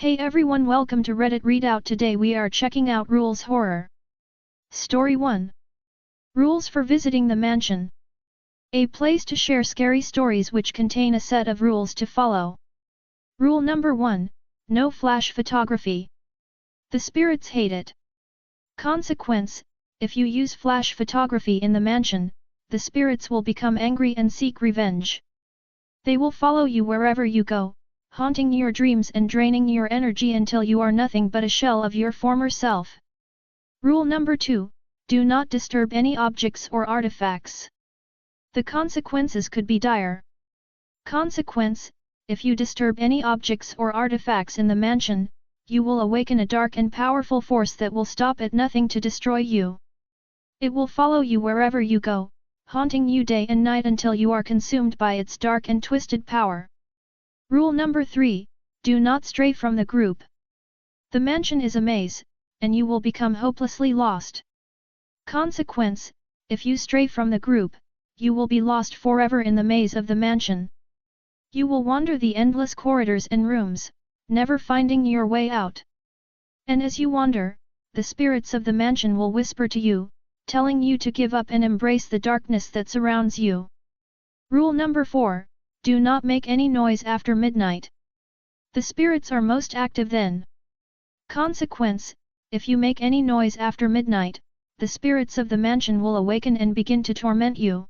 Hey everyone, welcome to Reddit Readout. Today we are checking out Rules Horror. Story 1. Rules for visiting the mansion. A place to share scary stories which contain a set of rules to follow. Rule number 1. No flash photography. The spirits hate it. Consequence: if you use flash photography in the mansion, the spirits will become angry and seek revenge. They will follow you wherever you go, haunting your dreams and draining your energy until you are nothing but a shell of your former self. Rule number 2. Do not disturb any objects or artifacts. The consequences could be dire. Consequence: if you disturb any objects or artifacts in the mansion, you will awaken a dark and powerful force that will stop at nothing to destroy you. It will follow you wherever you go, haunting you day and night until you are consumed by its dark and twisted power. Rule number 3. Do not stray from the group. The mansion is a maze, and you will become hopelessly lost. Consequence: if you stray from the group, you will be lost forever in the maze of the mansion. You will wander the endless corridors and rooms, never finding your way out. And as you wander, the spirits of the mansion will whisper to you, telling you to give up and embrace the darkness that surrounds you. Rule number 4. Do not make any noise after midnight. The spirits are most active then. Consequence: if you make any noise after midnight, the spirits of the mansion will awaken and begin to torment you.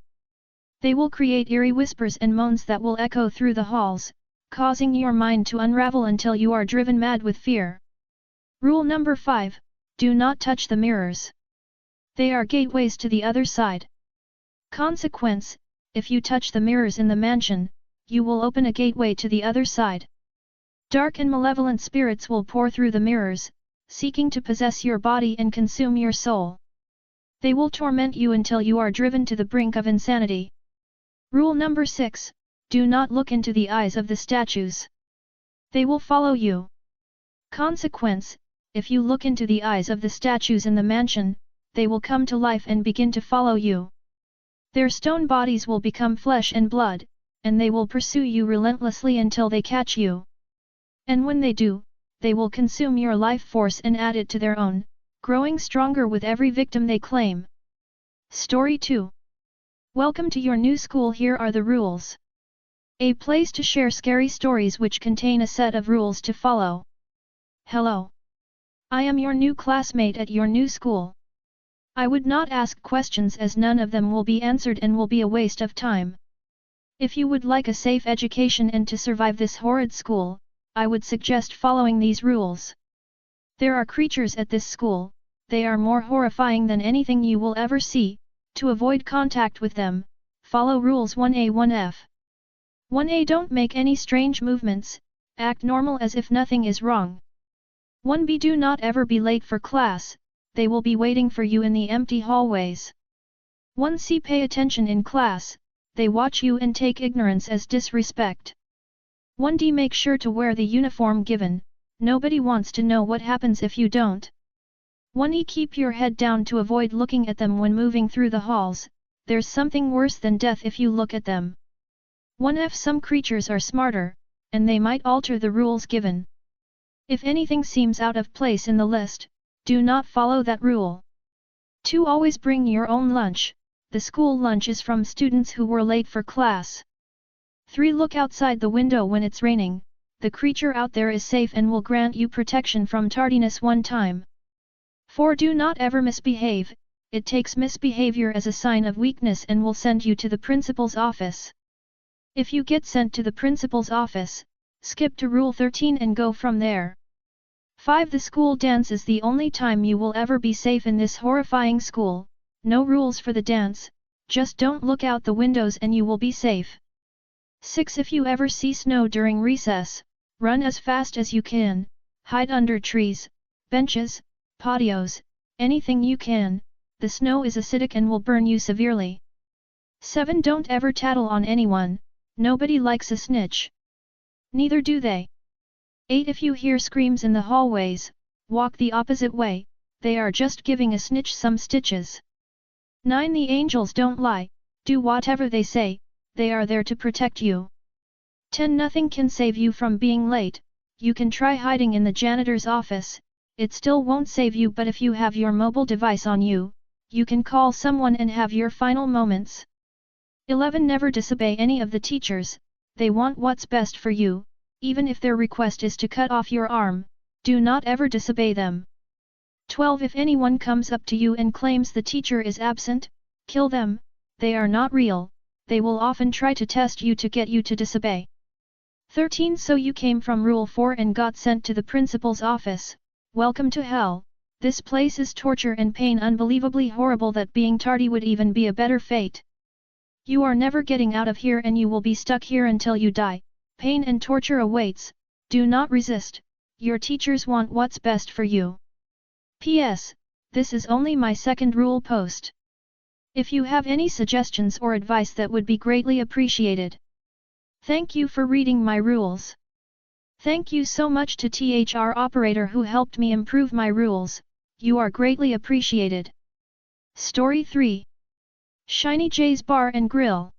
They will create eerie whispers and moans that will echo through the halls, causing your mind to unravel until you are driven mad with fear. Rule number 5. Do not touch the mirrors. They are gateways to the other side. Consequence: if you touch the mirrors in the mansion, you will open a gateway to the other side. Dark and malevolent spirits will pour through the mirrors, seeking to possess your body and consume your soul. They will torment you until you are driven to the brink of insanity. Rule number 6. Do not look into the eyes of the statues. They will follow you. Consequence: if you look into the eyes of the statues in the mansion, they will come to life and begin to follow you. Their stone bodies will become flesh and blood, and they will pursue you relentlessly until they catch you. And when they do, they will consume your life force and add it to their own, growing stronger with every victim they claim. Story 2. Welcome to your new school. Here are the rules. A place to share scary stories which contain a set of rules to follow. Hello. I am your new classmate at your new school. I would not ask questions as none of them will be answered and will be a waste of time. If you would like a safe education and to survive this horrid school, I would suggest following these rules. There are creatures at this school, they are more horrifying than anything you will ever see. To avoid contact with them, follow rules 1A 1F. 1A. Don't make any strange movements, act normal as if nothing is wrong. 1B. Do not ever be late for class, they will be waiting for you in the empty hallways. 1C. Pay attention in class, they watch you and take ignorance as disrespect. 1D. Make sure to wear the uniform given, nobody wants to know what happens if you don't. 1E. Keep your head down to avoid looking at them when moving through the halls, there's something worse than death if you look at them. 1F. Some creatures are smarter, and they might alter the rules given. If anything seems out of place in the list, do not follow that rule. 2. Always bring your own lunch, the school lunch is from students who were late for class. 3. Look outside the window when it's raining, the creature out there is safe and will grant you protection from tardiness one time. 4. Do not ever misbehave, it takes misbehavior as a sign of weakness and will send you to the principal's office. If you get sent to the principal's office, skip to Rule 13 and go from there. 5. The school dance is the only time you will ever be safe in this horrifying school, no rules for the dance, just don't look out the windows and you will be safe. 6. If you ever see snow during recess, run as fast as you can, hide under trees, benches, patios, anything you can, the snow is acidic and will burn you severely. 7. Don't ever tattle on anyone, nobody likes a snitch. Neither do they. 8. If you hear screams in the hallways, walk the opposite way, they are just giving a snitch some stitches. 9. The angels don't lie, do whatever they say, they are there to protect you. 10. Nothing can save you from being late, You can try hiding in the janitor's office, it still won't save you, but if you have your mobile device on you, you can call someone and have your final moments. 11. Never disobey any of the teachers, they want what's best for you, even if their request is to cut off your arm, do not ever disobey them. 12. If anyone comes up to you and claims the teacher is absent, kill them, they are not real, they will often try to test you to get you to disobey. 13. So you came from Rule 4 and got sent to the principal's office, welcome to hell, this place is torture and pain unbelievably horrible that being tardy would even be a better fate. You are never getting out of here and you will be stuck here until you die, pain and torture awaits, do not resist, your teachers want what's best for you. P.S. This is only my second rule post. If you have any suggestions or advice that would be greatly appreciated. Thank you for reading my rules. Thank you so much to THR operator who helped me improve my rules, you are greatly appreciated. Story 3. Shiny J's Bar and Grill.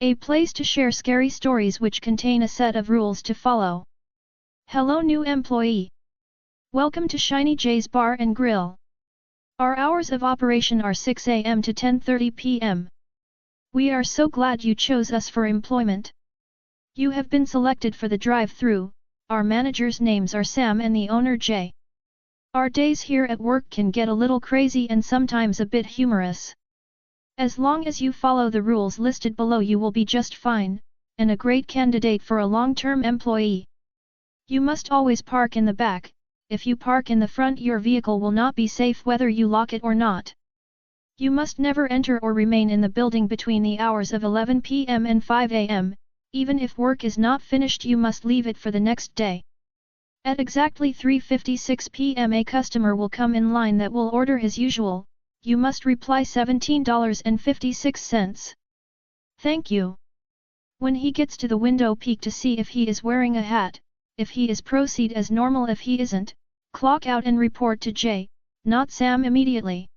A place to share scary stories which contain a set of rules to follow. Hello new employee. Welcome to Shiny J's Bar and Grill. Our hours of operation are 6 a.m. to 10:30 p.m. We are so glad you chose us for employment. You have been selected for the drive-thru. Our managers' names are Sam and the owner Jay. Our days here at work can get a little crazy and sometimes a bit humorous. As long as you follow the rules listed below you will be just fine, and a great candidate for a long-term employee. You must always park in the back. If you park in the front your vehicle will not be safe whether you lock it or not. You must never enter or remain in the building between the hours of 11 p.m. and 5 a.m., even if work is not finished you must leave it for the next day. At exactly 3:56 p.m. a customer will come in line that will order his usual, you must reply $17.56. Thank you. When he gets to the window peek to see if he is wearing a hat, if he is proceed as normal if he isn't, clock out and report to Jay, not Sam immediately.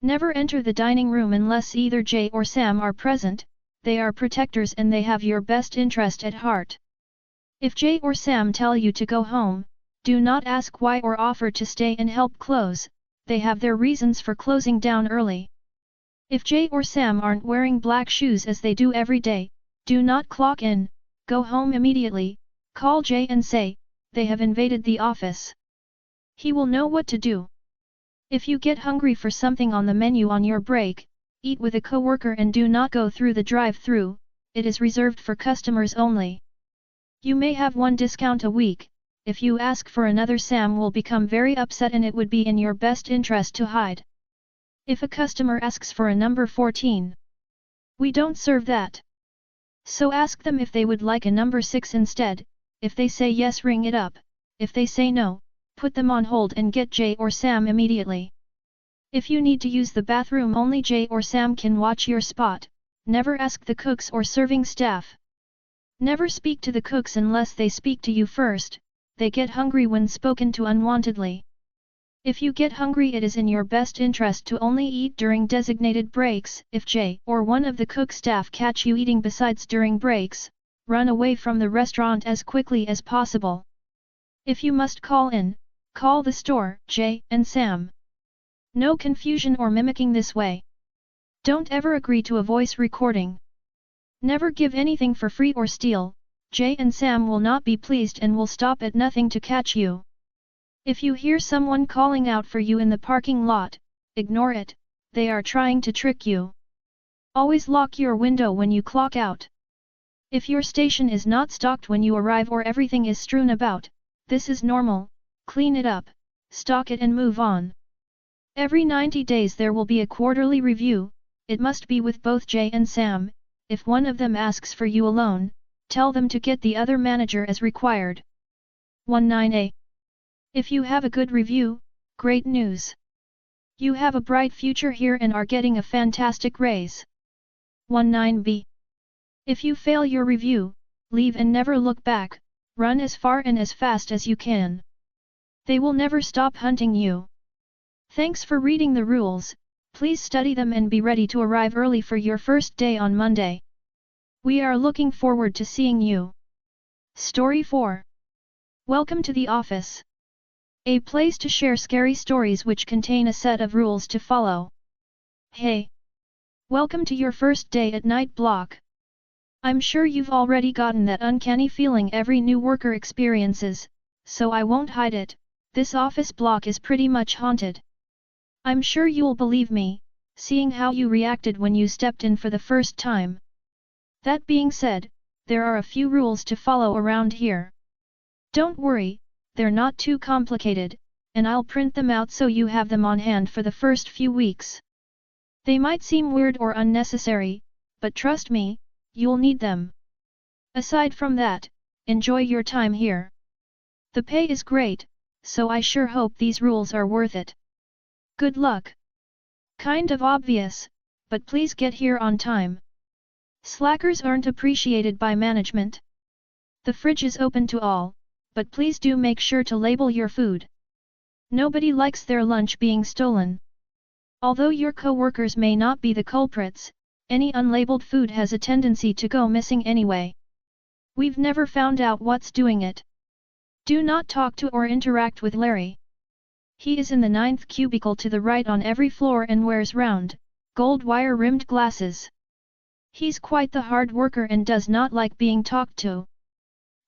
Never enter the dining room unless either Jay or Sam are present, they are protectors and they have your best interest at heart. If Jay or Sam tell you to go home, do not ask why or offer to stay and help close, they have their reasons for closing down early. If Jay or Sam aren't wearing black shoes as they do every day, do not clock in, go home immediately, call Jay and say, they have invaded the office. He will know what to do. If you get hungry for something on the menu on your break, eat with a coworker and do not go through the drive-thru, it is reserved for customers only. You may have one discount a week, if you ask for another Sam will become very upset and it would be in your best interest to hide. If a customer asks for a number 14, we don't serve that. So ask them if they would like a number 6 instead, if they say yes ring it up, if they say no, put them on hold and get Jay or Sam immediately. If you need to use the bathroom only Jay or Sam can watch your spot, never ask the cooks or serving staff. Never speak to the cooks unless they speak to you first, they get hungry when spoken to unwantedly. If you get hungry it is in your best interest to only eat during designated breaks. If Jay or one of the cook staff catch you eating besides during breaks, run away from the restaurant as quickly as possible. If you must call in, call the store, Jay and Sam. No confusion or mimicking this way. Don't ever agree to a voice recording. Never give anything for free or steal, Jay and Sam will not be pleased and will stop at nothing to catch you. If you hear someone calling out for you in the parking lot, ignore it, they are trying to trick you. Always lock your window when you clock out. If your station is not stocked when you arrive or everything is strewn about, this is normal, clean it up, stock it and move on. Every 90 days there will be a quarterly review, it must be with both Jay and Sam. If one of them asks for you alone, tell them to get the other manager as required. 19A. If you have a good review, great news. You have a bright future here and are getting a fantastic raise. 19B. If you fail your review, leave and never look back, run as far and as fast as you can. They will never stop hunting you. Thanks for reading the rules, please study them and be ready to arrive early for your first day on Monday. We are looking forward to seeing you. Story 4. Welcome to the office. A place to share scary stories which contain a set of rules to follow. Hey! Welcome to your first day at Night Block. I'm sure you've already gotten that uncanny feeling every new worker experiences, so I won't hide it, this office block is pretty much haunted. I'm sure you'll believe me, seeing how you reacted when you stepped in for the first time. That being said, there are a few rules to follow around here. Don't worry, they're not too complicated, and I'll print them out so you have them on hand for the first few weeks. They might seem weird or unnecessary, but trust me, you'll need them. Aside from that, enjoy your time here. The pay is great, so I sure hope these rules are worth it. Good luck. Kind of obvious, but please get here on time. Slackers aren't appreciated by management. The fridge is open to all, but please do make sure to label your food. Nobody likes their lunch being stolen. Although your co-workers may not be the culprits, any unlabeled food has a tendency to go missing anyway. We've never found out what's doing it. Do not talk to or interact with Larry. He is in the 9th cubicle to the right on every floor and wears round, gold wire-rimmed glasses. He's quite the hard worker and does not like being talked to.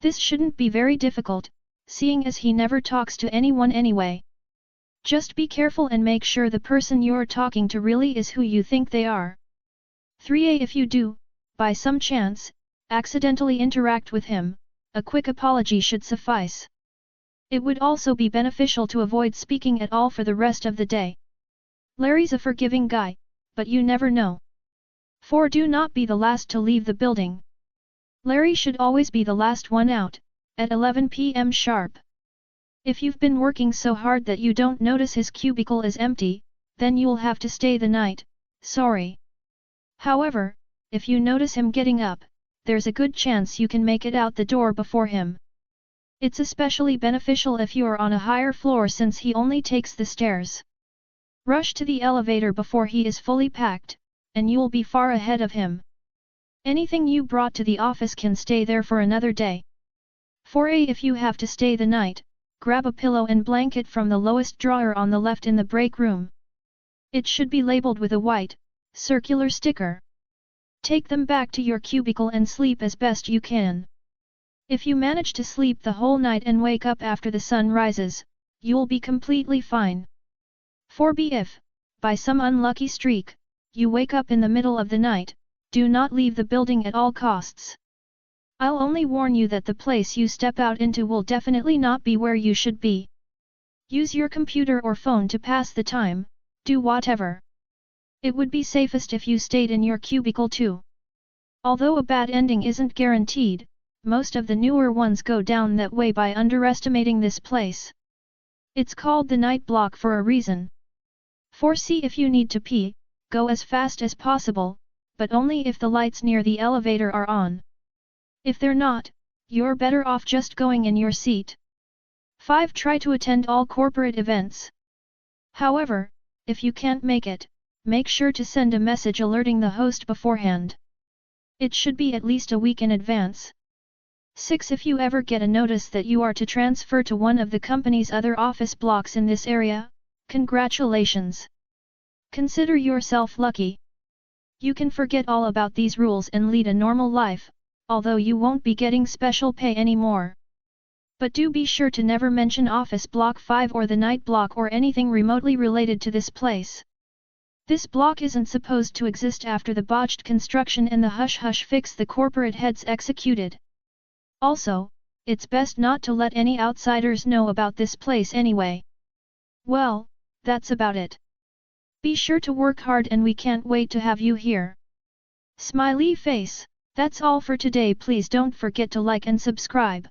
This shouldn't be very difficult, seeing as he never talks to anyone anyway. Just be careful and make sure the person you're talking to really is who you think they are. 3A If you do, by some chance, accidentally interact with him, a quick apology should suffice. It would also be beneficial to avoid speaking at all for the rest of the day. Larry's a forgiving guy, but you never know. 4. Do not be the last to leave the building. Larry should always be the last one out, at 11 p.m. sharp. If you've been working so hard that you don't notice his cubicle is empty, then you'll have to stay the night, sorry. However, if you notice him getting up, there's a good chance you can make it out the door before him. It's especially beneficial if you're on a higher floor since he only takes the stairs. Rush to the elevator before he is fully packed, and you'll be far ahead of him. Anything you brought to the office can stay there for another day. 4A If you have to stay the night, grab a pillow and blanket from the lowest drawer on the left in the break room. It should be labeled with a white, circular sticker. Take them back to your cubicle and sleep as best you can. If you manage to sleep the whole night and wake up after the sun rises, you'll be completely fine. 4B If, by some unlucky streak, you wake up in the middle of the night, do not leave the building at all costs. I'll only warn you that the place you step out into will definitely not be where you should be. Use your computer or phone to pass the time, do whatever. It would be safest if you stayed in your cubicle too. Although a bad ending isn't guaranteed, most of the newer ones go down that way by underestimating this place. It's called the night block for a reason. 4C If you need to pee, go as fast as possible, but only if the lights near the elevator are on. If they're not, you're better off just going in your seat. 5. Try to attend all corporate events. However, if you can't make it, make sure to send a message alerting the host beforehand. It should be at least a week in advance. 6. If you ever get a notice that you are to transfer to one of the company's other office blocks in this area, congratulations! Consider yourself lucky. You can forget all about these rules and lead a normal life, although you won't be getting special pay anymore. But do be sure to never mention Office Block 5 or the Night Block or anything remotely related to this place. This block isn't supposed to exist after the botched construction and the hush-hush fix the corporate heads executed. Also, it's best not to let any outsiders know about this place anyway. Well, that's about it. Be sure to work hard and we can't wait to have you here. Smiley face. That's all for today. Please don't forget to like and subscribe.